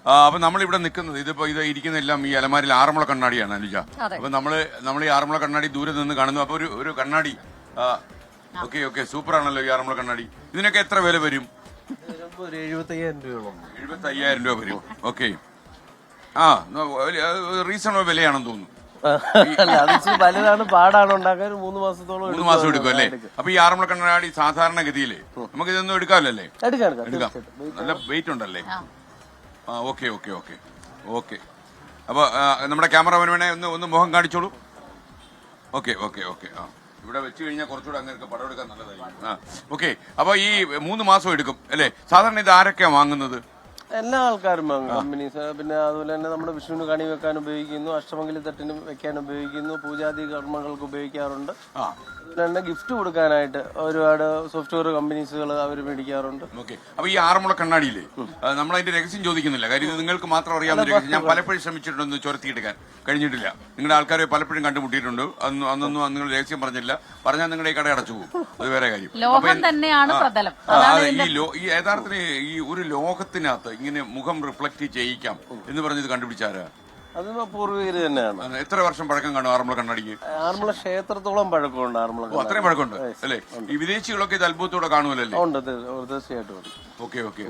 അപ്പൊ നമ്മളിവിടെ നിൽക്കുന്നത് ഇതിപ്പോ ഇത് ഇരിക്കുന്നതെല്ലാം ഈ അലമാരിൽ ആറന്മുള കണ്ണാടിയാണ് അനുജ. അപ്പൊ നമ്മൾ ഈ ആറന്മുള കണ്ണാടി ദൂരെ നിന്ന് കാണുന്നു. അപ്പൊ ഒരു കണ്ണാടി ഓക്കെ ഓക്കെ സൂപ്പർ ആണല്ലോ ഈ ആറന്മുള കണ്ണാടി. ഇതിനൊക്കെ എത്ര വില വരും? 75,000 രൂപ വരും. ഓക്കെ, റീസണബിൾ വിലയാണെന്ന് തോന്നുന്നു. വലുതാണ്, പാടാണ് ഉണ്ടാക്കാൻ. 3 മാസം എടുക്കും അല്ലേ? അപ്പൊ ഈ ആറന്മുള കണ്ണാടി സാധാരണഗതിയില് നമുക്ക് ഇതൊന്നും എടുക്കാമല്ലേ? എടുക്കാം. നല്ല വെയിറ്റ് ഉണ്ടല്ലേ? Okay okay okay okay. അപ്പൊ നമ്മുടെ ക്യാമറമാൻ വേണേ ഒന്ന് മുഖം കാണിച്ചോളൂ. Okay okay okay. ഇവിടെ വെച്ച് കഴിഞ്ഞാൽ കുറച്ചുകൂടെ അങ്ങനെ പടം എടുക്കാൻ നല്ലതായിരിക്കും. ഓക്കെ, അപ്പൊ ഈ 3 മാസം എടുക്കും അല്ലേ? സാധാരണ ഇത് ആരൊക്കെയാ വാങ്ങുന്നത്? എല്ലാ ആൾക്കാരും വാങ്ങും, കമ്പനീസ്. പിന്നെ അതുപോലെ തന്നെ നമ്മുടെ വിഷുവിന് കണി വെക്കാൻ ഉപയോഗിക്കുന്നു, അഷ്ടമംഗലി തട്ടിന് വെക്കാൻ ഉപയോഗിക്കുന്നു, പൂജാതി കർമ്മങ്ങൾക്ക് ഉപയോഗിക്കാറുണ്ട്. അതുപോലെ ഗിഫ്റ്റ് കൊടുക്കാനായിട്ട് ഒരുപാട് സോഫ്റ്റ്വെയർ കമ്പനീസുകൾ അവർ മേടിക്കാറുണ്ട്. ഓക്കെ, അപ്പൊ ഈ ആറന്മുള കണ്ണാടിയില്ലേ നമ്മളതിന്റെ രഹസ്യം ചോദിക്കുന്നില്ല, കാര്യം ഇത് നിങ്ങൾക്ക് മാത്രം അറിയാവുന്ന രഹസ്യം. ഞാൻ പലപ്പോഴും ശ്രമിച്ചിട്ടുണ്ടെന്ന് ചുരത്തിയെടുക്കാൻ കഴിഞ്ഞിട്ടില്ല. നിങ്ങളുടെ ആൾക്കാരെ പലപ്പോഴും കണ്ടുമുട്ടിയിട്ടുണ്ട്. അന്നൊന്നും നിങ്ങൾ രഹസ്യം പറഞ്ഞില്ല. പറഞ്ഞാൽ നിങ്ങളുടെ ഈ കട അടച്ചു പോകും, അത് വേറെ കാര്യം. ഈ യഥാർത്ഥത്തിൽ ഈ ഒരു ലോകത്തിനകത്ത് ഇങ്ങനെ മുഖം റിഫ്ലക്ട് ചെയ്യിക്കാം എന്ന് പറഞ്ഞത് കണ്ടുപിടിച്ചാരാ? അത് പൂർവികര് തന്നെയാണ്. എത്ര വർഷം പഴക്കം കാണും ആറന്മുള കണ്ണാടിക്ക്? ആറന്മുള ക്ഷേത്രത്തോളം പഴക്കമുണ്ട് ആറന്മുള. അത്രയും പഴക്കമുണ്ട് അല്ലേ? ഈ വിദേശികളൊക്കെ ഇത് അത്ഭുതത്തോടെ കാണുമല്ലേ? ഉണ്ട്, തീർച്ചയായിട്ടും. Okay okay.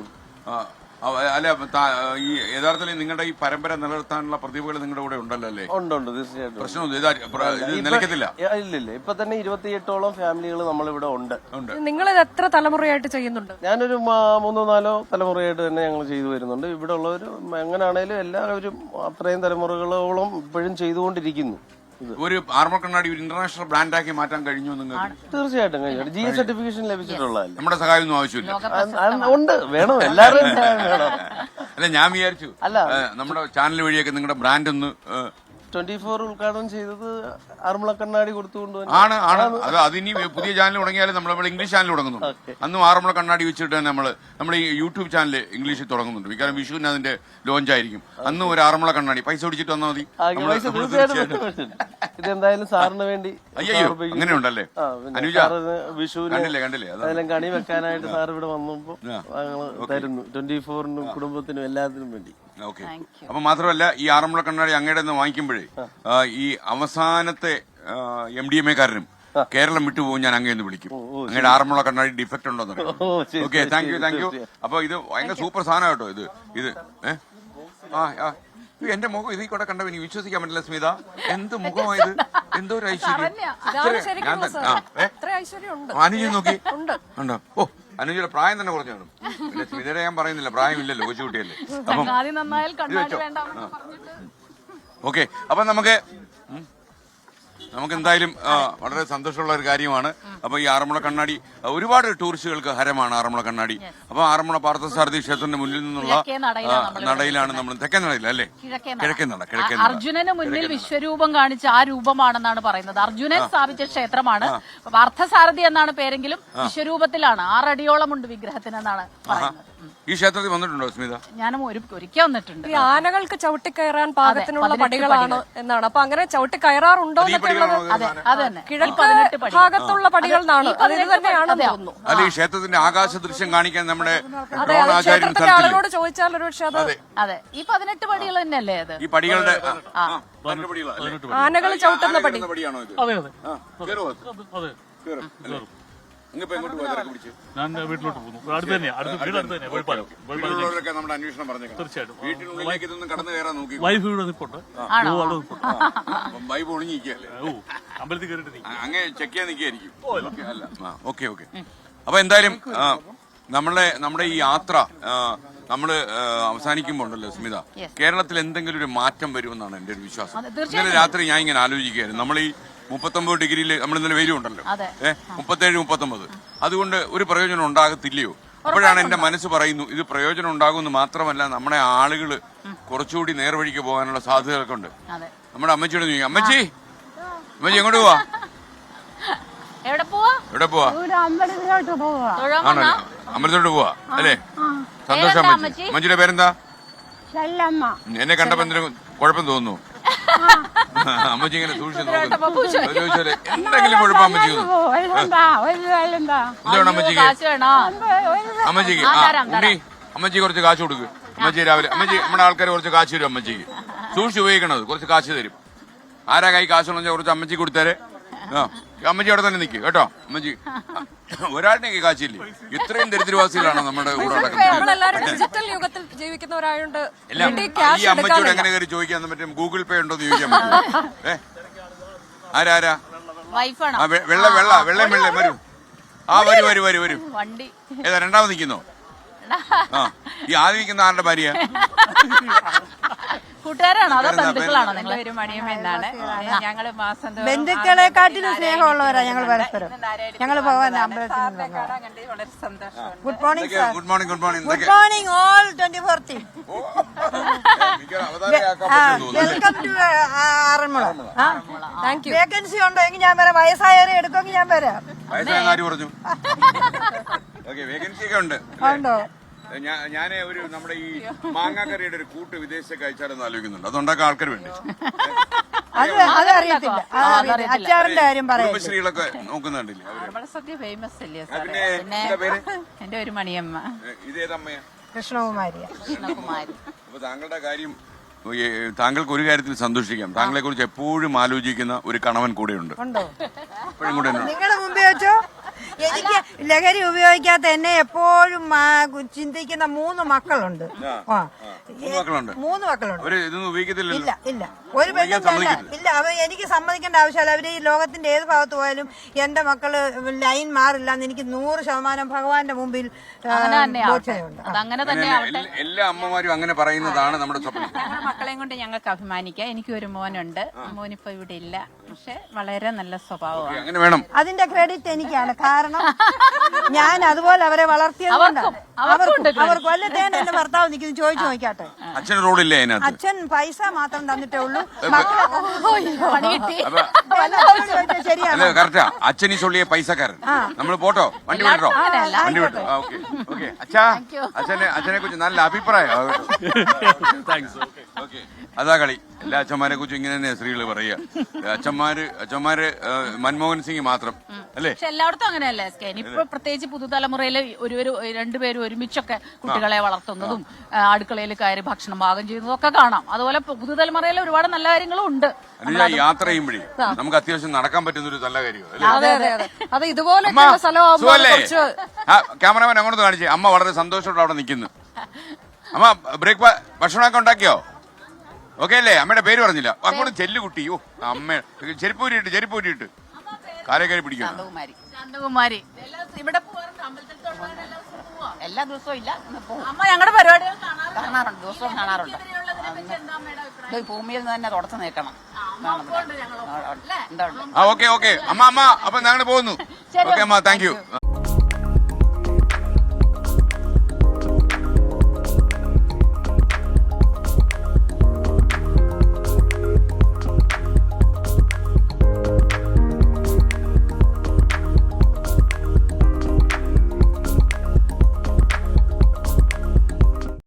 അല്ല, ഈ യഥാർത്ഥത്തിൽ നിങ്ങളുടെ ഈ പരമ്പര നിലനിർത്താനുള്ള പ്രതിഭകൾ നിങ്ങളുടെ കൂടെ ഉണ്ടല്ലോ അല്ലേ? ഉണ്ട്, തീർച്ചയായിട്ടും. പ്രശ്നമൊന്നും നിലയ്ക്കത്തില്ല. ഇല്ല, ഇപ്പൊ തന്നെ 28ഓളം ഫാമിലികൾ നമ്മളിവിടെ ഉണ്ട്. നിങ്ങൾ ഇത് എത്ര തലമുറയായിട്ട് ചെയ്യുന്നുണ്ട്? ഞാനൊരു 3-4 തലമുറയായിട്ട് തന്നെ ഞങ്ങൾ ചെയ്തു വരുന്നുണ്ട്. ഇവിടെ ഉള്ളവര് എങ്ങനെയാണേലും എല്ലാവരും അത്രയും തലമുറകളോളം ഇപ്പോഴും ചെയ്തുകൊണ്ടിരിക്കുന്നു. ഒരു ആറന്മുള കണ്ണാടി ഒരു ഇന്റർനാഷണൽ ബ്രാൻഡാക്കി മാറ്റാൻ കഴിഞ്ഞു നിങ്ങൾക്ക്? തീർച്ചയായിട്ടും കഴിഞ്ഞു. GI സർട്ടിഫിക്കേഷൻ ലഭിച്ചിട്ടുള്ളതല്ലേ? നമ്മുടെ സഹായം ഒന്നും ആവശ്യമില്ല. ഉണ്ട്, വേണം, എല്ലാവരും വേണം. അല്ല, ഞാൻ വിചാരിച്ചു നമ്മുടെ ചാനൽ വഴിയൊക്കെ നിങ്ങളുടെ ബ്രാൻഡ് ഒന്ന് 24 ഉദ്ഘാടനം ചെയ്തത് ആറന്മുള കണ്ണാടി കൊടുത്തുകൊണ്ട് ആണ്. അതിനി പുതിയ ചാനൽ തുടങ്ങിയാലും നമ്മൾ ഇംഗ്ലീഷ് ചാനൽ തുടങ്ങുന്നുണ്ട്. അന്നും ആറന്മുള കണ്ണാടി വെച്ചിട്ട് തന്നെ നമ്മൾ ഈ യൂട്യൂബ് ചാനൽ ഇംഗ്ലീഷിൽ തുടങ്ങുന്നുണ്ട്. കാരണം വിഷുവിന് അതിന്റെ ലോഞ്ച് ആയിരിക്കും. അന്നും ഒരു ആറന്മുള കണ്ണാടി പൈസ പിടിച്ചിട്ട് വന്നാൽ മതി. ഇതെന്തായാലും സാറിന് വേണ്ടി അയ്യോ അങ്ങനെ ഉണ്ടല്ലേ? വിഷുവിന് കണ്ടില്ലേ അതെല്ലാം കണി വെക്കാനായിട്ട് സാർ ഇവിടെ വന്നപ്പോ തരുന്നു. 24-നും കുടുംബത്തിനും എല്ലാത്തിനും വേണ്ടി. ഓക്കെ. അപ്പൊ മാത്രമല്ല ഈ ആറന്മുള കണ്ണാടി അങ്ങയുടെ വാങ്ങിക്കുമ്പോഴേ ഈ അവസാനത്തെ MDMA കാരനും കേരളം വിട്ടുപോകും ഞാൻ അങ്ങയെന്ന് വിളിക്കും. അങ്ങയുടെ ആറന്മുള കണ്ണാടി ഡിഫക്റ്റ് ഉണ്ടോന്ന് അറിയാം. Okay, thank you. അപ്പൊ ഇത് ഭയങ്കര സൂപ്പർ സാധനം കേട്ടോ. ഇത് എന്റെ മുഖം ഇതിൽ കൂടെ കണ്ടപ്പോ എനിക്ക് വിശ്വസിക്കാൻ പറ്റില്ല സ്മിത. എന്ത് മുഖമായത്, എന്തോ ഒരു ഐശ്വര്യം. അനുജ നോക്കി ഉണ്ടോ? ഓ, അനുജയുടെ പ്രായം തന്നെ കുറഞ്ഞാണ്. പിന്നെ സ്മിതയുടെ ഞാൻ പറയുന്നില്ല, പ്രായമില്ലല്ലോ, കൊച്ചുകുട്ടിയല്ലേ. അപ്പം ഓക്കെ. അപ്പൊ നമുക്ക് എന്തായാലും വളരെ സന്തോഷമുള്ള ഒരു കാര്യമാണ്. അപ്പൊ ഈ ആറന്മുള കണ്ണാടി ഒരുപാട് ടൂറിസ്റ്റുകൾക്ക് ഹരമാണ് ആറന്മുള കണ്ണാടി. അപ്പൊ ആറന്മുള പാർത്ഥസാരഥി ക്ഷേത്രത്തിന്റെ മുന്നിൽ നിന്നുള്ള നടയിലാണ് നമ്മൾ. തെക്കേ നടയില്ല അല്ലേ? കിഴക്കേ നട. അർജുനന് മുന്നിൽ വിശ്വരൂപം കാണിച്ച ആ രൂപമാണെന്നാണ് പറയുന്നത്. അർജുനൻ സ്ഥാപിച്ച ക്ഷേത്രമാണ്. പാർത്ഥസാരഥി എന്നാണ് പേരെങ്കിലും വിശ്വരൂപത്തിലാണ്. 6 അടിയോളം ഉണ്ട് വിഗ്രഹത്തിനെന്നാണ് പറയുന്നത്. ഈ ക്ഷേത്രത്തിൽ വന്നിട്ടുണ്ടോ സ്മിത? ഞാനും ഒരിക്കൽ വന്നിട്ടുണ്ട്. ഈ ആനകൾക്ക് ചവിട്ടിക്കയറാൻ പാകത്തിനുള്ള പടികളാണ് എന്നാണ്. അപ്പൊ അങ്ങനെ ചവിട്ടി കയറാറുണ്ടോ? കിഴക്ക് ഭാഗത്തുള്ള പടികൾ തന്നെയാണ്. അല്ല, ഈ ക്ഷേത്രത്തിന്റെ ആകാശ ദൃശ്യം കാണിക്കാൻ നമ്മുടെ ആളുകളോട് ചോദിച്ചാൽ ഒരു പക്ഷേ അതെ ഈ 18 പടികൾ തന്നെയല്ലേ അത്? ഈ പടികളുടെ ആനകൾ ചവിട്ടുന്ന പടി. ഞാൻ വീട്ടിലോട്ട് പോകുന്നു. അടുത്ത് തന്നെയാണ്, നമ്മുടെ അന്വേഷണം പറഞ്ഞേക്കാം. തീർച്ചയായിട്ടും വീട്ടിനുള്ളിലേക്ക് ഇതൊന്നും കടന്നു കയറാൻ നോക്കി. വൈഫ് ഇവിടെ നിൽപ്പുണ്ട്. വൈഫ് ഒളിഞ്ഞിരിക്കല്ലേ? അമ്പലത്തിൽ കയറിയിട്ട് അങ്ങനെ ചെക്ക് ചെയ്യാൻ നിൽക്കായിരിക്കും. ഓക്കെ. അപ്പൊ എന്തായാലും നമ്മുടെ ഈ യാത്ര നമ്മള് അവസാനിക്കുമ്പോ ഉണ്ടല്ലോ സ്മിത, കേരളത്തിൽ എന്തെങ്കിലും ഒരു മാറ്റം വരുമെന്നാണ് എന്റെ ഒരു വിശ്വാസം. ഇന്നലെ രാത്രി ഞാൻ ഇങ്ങനെ ആലോചിക്കുകയായിരുന്നു. നമ്മൾ ഈ 39 ഡിഗ്രിയിൽ നമ്മൾ ഇന്നലെ വെയിലും ഉണ്ടല്ലോ, 37-39. അതുകൊണ്ട് ഒരു പ്രയോജനം ഉണ്ടാകത്തില്ലയോ? അപ്പോഴാണ് എന്റെ മനസ്സ് പറയുന്നു ഇത് പ്രയോജനം ഉണ്ടാകുമെന്ന് മാത്രമല്ല നമ്മുടെ ആളുകള് കുറച്ചുകൂടി നേർവഴിക്ക് പോകാനുള്ള സാധ്യതകളൊക്കെ ഉണ്ട്. നമ്മുടെ അമ്മച്ചിയോട് ചോദിക്കും, അമ്മച്ചി എങ്ങോട്ട് പോവാ? എവിടെ പോവാ? അമ്പലത്തിലോട്ട് പോവാ അല്ലേ? സന്തോഷം. അമ്മച്ചിയുടെ പേരെന്താ? എന്നെ കണ്ടപ്പോ എന്തെങ്കിലും കുഴപ്പം തോന്നുന്നു? അമ്മച്ചി ഇങ്ങനെ സൂക്ഷിച്ചു ചോദിച്ചാല് എന്തെങ്കിലും കുഴപ്പം അമ്മച്ചിക്ക് എന്താണ് അമ്മച്ചിക്ക്? അമ്മച്ചിക്ക് ഉണ്ണി, അമ്മച്ചി കുറച്ച് കാശ് കൊടുക്ക്. അമ്മച്ചി രാവിലെ അമ്മച്ചി നമ്മുടെ ആൾക്കാർ കുറച്ച് കാശ് തരും അമ്മച്ചിക്ക്. സൂക്ഷിച്ച് ഉപയോഗിക്കണത്, കുറച്ച് കാശ് തരും. ആരാ കൈ കാശുണ്ടെങ്കിൽ കുറച്ച് അമ്മച്ചി കൊടുത്തേരെ. അമ്മച്ചി അവിടെ തന്നെ നിൽക്കും കേട്ടോ. അമ്മച്ചി ഒരാളുടെ കാശില്ലേ? ഇത്രയും ദരിദ്രവാസികളാണോ നമ്മുടെ കൂടെ നടക്കുന്നത്? നമ്മളെല്ലാരും ഡിജിറ്റൽ യുഗത്തിൽ ജീവിക്കുന്നവരായോണ്ട് എല്ലാം ഈ അമ്മച്ചിയോട് എങ്ങനെ കയറി ചോദിക്കാൻ പറ്റും? ഗൂഗിൾ പേ ഉണ്ടോ എന്ന് ചോദിക്കാൻ പറ്റും. ആരാ വൈഫാണ്. വെള്ളം വരൂ. ആ വരൂ. വണ്ടി ഏതാ രണ്ടാമത് നിൽക്കുന്നോ? ആ ഈ ആദ്യം നിൽക്കുന്ന ആരുടെ ഭാര്യ? കൂട്ടുകാരാണോ അതോ ബന്ധുക്കളാണോ നിങ്ങൾ? ഒരു മണിയും എന്നാണ് ഞങ്ങള് മാസം ബന്ധുക്കളെക്കാട്ടിലും സ്നേഹമുള്ളവരാ ഞങ്ങൾ പരസ്പരം. ഞങ്ങൾ പോകാൻ അമ്പലത്തിൽ വളരെ സന്തോഷം. Good morning sir. Good morning. Good morning all 24 team. Welcome to Aranmula. Thank you. Vacancy ഉണ്ടോ എങ്കിൽ ഞാൻ വരാം. വയസ്സായവരെ എടുക്കുമെങ്കിൽ ഞാൻ വരാം. വയസ്സായ കാര്യം പറഞ്ഞു. വേക്കൻസി ഒക്കെ ഉണ്ട്. ഉണ്ടോ? ഞാൻ ഒരു നമ്മുടെ ഈ മാങ്ങാക്കറിയുടെ ഒരു കൂട്ട് വിദേശത്തേക്ക് അയച്ചാലെന്ന് ആലോചിക്കുന്നുണ്ട്. അതുണ്ടാക്കാൻ ആൾക്കാർ വേണ്ടി. അത് അറിയത്തില്ല. അച്ചാറിന്റെ കാര്യം പറയാം. കുടുംബശ്രീകളൊക്കെ നോക്കുന്നുണ്ടല്ലേ? നമ്മളെ സദ്യ ഫേമസ് അല്ലേ സാർ? പിന്നെ എന്താ പേര്? എന്റെ ഒരു മണിയമ്മ. ഇതേതമ്മയാ? കൃഷ്ണകുമാരിയ. അപ്പൊ താങ്കളുടെ കാര്യം, താങ്കൾക്ക് ഒരു കാര്യത്തിൽ സന്തോഷിക്കാം. താങ്കളെ കുറിച്ച് എപ്പോഴും ആലോചിക്കുന്ന ഒരു കണവൻ കൂടെയുണ്ട്. ഉണ്ടോ? എപ്പോഴും കൂടെ നിങ്ങളുടെ മുമ്പേ വെച്ചോ. എനിക്ക് ലഹരി ഉപയോഗിക്കാത്ത എന്നെ എപ്പോഴും ചിന്തിക്കുന്ന 3 മക്കളുണ്ട്. മക്കളുണ്ട്. 3 മക്കളുണ്ട്. അവര് ഇതൊന്നും ഉപയോഗിക്കത്തില്ലല്ലോ. ഇല്ല ഒരു ഇല്ല. അവർ എനിക്ക് സമ്മതിക്കേണ്ട ആവശ്യമില്ല. അവര് ഈ ലോകത്തിന്റെ ഏത് ഭാഗത്ത് പോയാലും എന്റെ മക്കള് ലൈൻ മാറില്ല എന്ന് എനിക്ക് 100% ഭഗവാന്റെ മുമ്പിൽ ബോധ്യമുണ്ട്. അതങ്ങനെ തന്നെ എല്ലാ അമ്മമാരും അങ്ങനെ പറയുന്നതാണ് നമ്മുടെ സ്വപ്നം. ഞങ്ങളുടെ മക്കളെയും കൊണ്ട് ഞങ്ങൾക്ക് അഭിമാനിക്കാം. എനിക്കൊരു മോനുണ്ട്. മോനിപ്പോ ഇവിടെ ഇല്ല. പക്ഷെ വളരെ നല്ല സ്വഭാവമാണ്. അങ്ങനെ വേണം. അതിന്റെ ക്രെഡിറ്റ് എനിക്കാണ്. കാരണം ഞാൻ അതുപോലെ അവരെ വളർത്തിയതുകൊണ്ട് അവർക്ക് വല്ലതേൻ എന്റെ ഭർത്താവ് നിൽക്കുന്നു. ചോദിച്ചു നോക്കാട്ടെ. അച്ഛന് റോളില്ലേ അതിനകത്ത്? അച്ഛൻ പൈസ മാത്രം തന്നിട്ടേ ഉള്ളൂ. ശരിയാണ്. കറക്റ്റാ. അച്ഛൻ ഈ ചൊല്ലിയ പൈസക്കാരൻ. നമ്മൾ പോട്ടോ, വണ്ടി വിട്ടോ. ഓക്കെ. അച്ഛനെ കുറിച്ച് നല്ല അഭിപ്രായം. അതാ കളി. എല്ലാ അച്ഛന്മാരെ കുറിച്ചും ഇങ്ങനെ തന്നെ സ്ത്രീകള് പറയുക. അച്ഛന്മാര് മൻമോഹൻ സിംഗ് മാത്രം അല്ലേ? പക്ഷെ എല്ലായിടത്തും അങ്ങനെയല്ലേ ഇപ്പൊ പ്രത്യേകിച്ച് പുതുതലമുറയില് രണ്ടുപേരും ഒരുമിച്ചൊക്കെ കുട്ടികളെ വളർത്തുന്നതും അടുക്കളയിൽ കയറി ഭക്ഷണം പാകം ചെയ്യുന്നതും ഒക്കെ കാണാം. അതുപോലെ പുതുതലമുറയിൽ ഒരുപാട് നല്ല കാര്യങ്ങളും ഉണ്ട്. യാത്ര ചെയ്യുമ്പോഴേ നമുക്ക് അത്യാവശ്യം നടക്കാൻ പറ്റുന്ന ഒരു നല്ല കാര്യം. അത് ഇതുപോലെ ക്യാമറമാൻ അങ്ങോട്ട് കാണിച്ചേ. അമ്മ വളരെ സന്തോഷത്തോടെ അവിടെ നിൽക്കുന്നു. അമ്മ ഭക്ഷണമൊക്കെ ഉണ്ടാക്കിയോ? ഓക്കെ അല്ലേ? അമ്മയുടെ പേര് പറഞ്ഞില്ല. അങ്ങോട്ട് ചെല്ലുകുട്ടി. അമ്മ ചെരുപ്പൂരിട്ട് കാലേ കയറി പിടിക്കും. ശാന്തകുമാരി ഇവിടെ എല്ലാ ദിവസവും ഇല്ല. അമ്മ ഞങ്ങളുടെ പരിപാടികൾ കാണാറുണ്ട്. ദിവസവും കാണാറുണ്ട്. ഭൂമിയിൽ നിന്ന് തന്നെ തുടച്ചു നീക്കണം. ഓക്കെ. അമ്മ അപ്പൊ ഞങ്ങൾ പോകുന്നു. ഓക്കെ അമ്മ, താങ്ക് യു.